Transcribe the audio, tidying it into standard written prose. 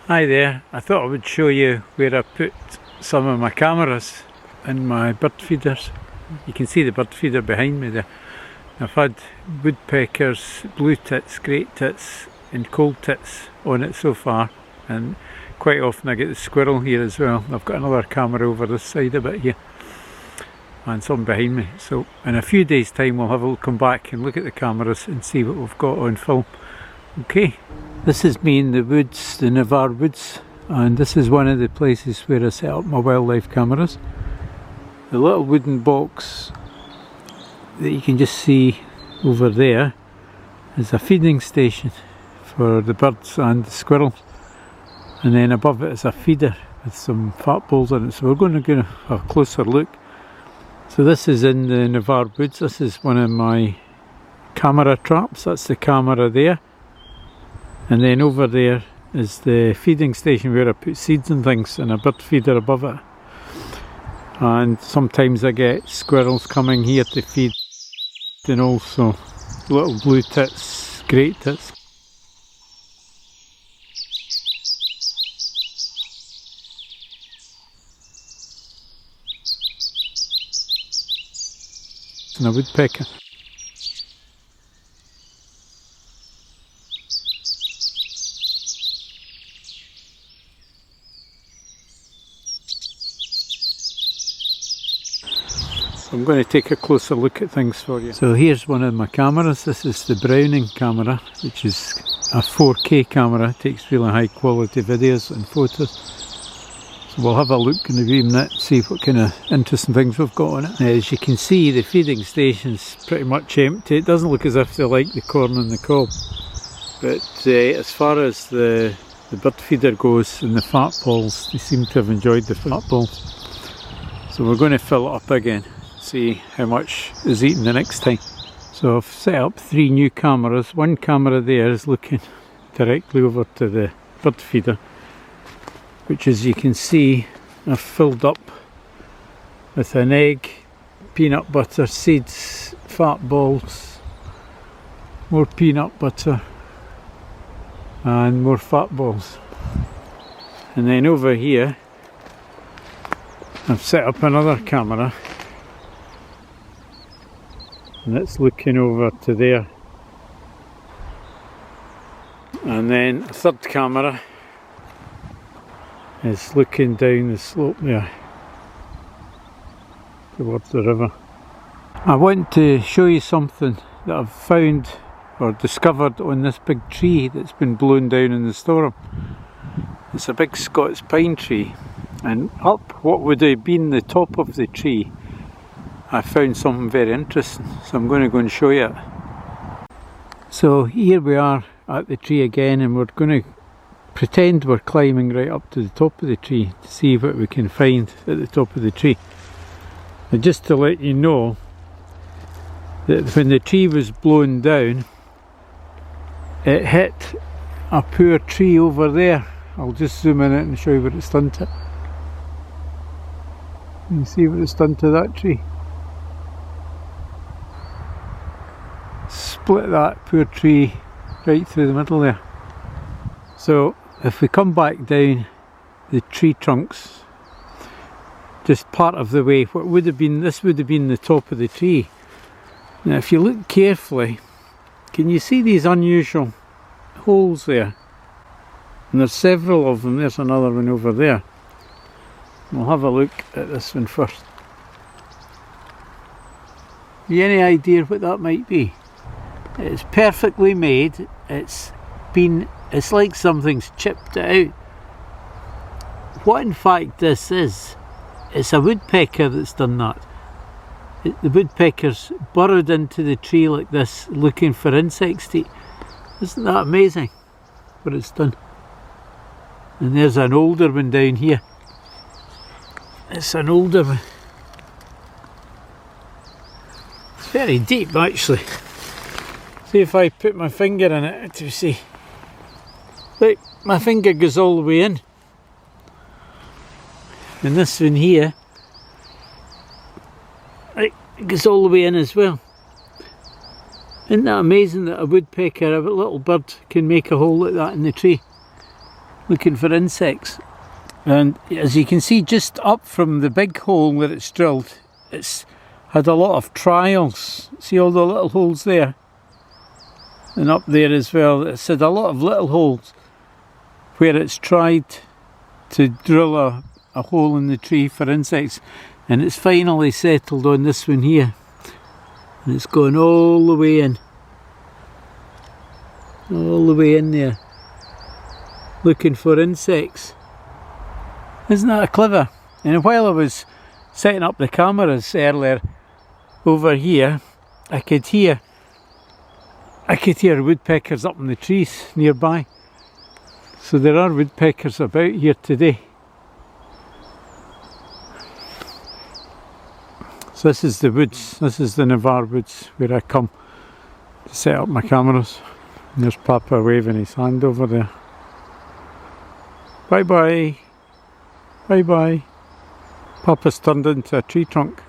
Hi there, I thought I would show you where I put some of my cameras in my bird feeders. You can see the bird feeder behind me there. I've had woodpeckers, blue tits, great tits and cold tits on it so far, and quite often I get the squirrel here as well. I've got another camera over this side a bit here and some behind me, so in a few days time we'll come back and look at the cameras and see what we've got on film. Okay, this is me in the woods, the Navarre woods, and this is one of the places where I set up my wildlife cameras. The little wooden box that you can just see over there is a feeding station for the birds and the squirrels, and then above it is a feeder with some fat balls in it, so we're going to get a closer look. So this is in the Navarre woods. This is one of my camera traps, that's the camera there. And then over there is the feeding station where I put seeds and things, and a bird feeder above it. And sometimes I get squirrels coming here to feed, and also little blue tits, great tits. And a woodpecker. I'm going to take a closer look at things for you. So here's one of my cameras. This is the Browning camera, which is a 4K camera. It takes really high quality videos and photos. So we'll have a look in a wee minute, see what kind of interesting things we've got on it. Now, as you can see, the feeding station's pretty much empty. It doesn't look as if they like the corn on the cob. But as far as the bird feeder goes and the fat balls, they seem to have enjoyed the fat balls. So we're going to fill it up again. See how much is eaten the next time. So I've set up 3 new cameras. One camera there is looking directly over to the bird feeder, which, as you can see, I've filled up with an egg, peanut butter, seeds, fat balls, more peanut butter and more fat balls. And then over here I've set up another camera, and it's looking over to there. And then a third camera is looking down the slope there towards the river. I want to show you something that I've found or discovered on this big tree that's been blown down in the storm. It's a big Scots pine tree, and up what would have been the top of the tree I found something very interesting, so I'm going to go and show you it. So here we are at the tree again, and we're going to pretend we're climbing right up to the top of the tree to see what we can find at the top of the tree. And just to let you know that when the tree was blown down, it hit a poor tree over there. I'll just zoom in it and show you what it's done to it. You can see what it's done to that tree. Split that poor tree right through the middle there. So if we come back down the tree trunks, just part of the way, what would have been, this would have been the top of the tree. Now if you look carefully, can you see these unusual holes there? And there's several of them. There's another one over there. We'll have a look at this one first. Have you any idea what that might be? It's perfectly made. It's like something's chipped it out. What in fact this is, it's a woodpecker that's done that. The woodpecker's burrowed into the tree like this, looking for insects to eat. Isn't that amazing what it's done? And there's an older one down here. It's an older one. It's very deep actually. See if I put my finger in it to see. Look, my finger goes all the way in. And this one here, it goes all the way in as well. Isn't that amazing that a woodpecker, a little bird, can make a hole like that in the tree? looking for insects. And as you can see, just up from the big hole where it's drilled, it's had a lot of trials. See all the little holes there? And up there as well, it's had a lot of little holes where it's tried to drill a hole in the tree for insects, and it's finally settled on this one here, and it's gone all the way in there, looking for insects. Isn't that clever? And while I was setting up the cameras earlier over here, I could hear woodpeckers up in the trees nearby. So there are woodpeckers about here today. So this is the woods, this is the Navarre woods where I come to set up my cameras. And there's Papa waving his hand over there. Bye bye. Bye bye. Papa's turned into a tree trunk.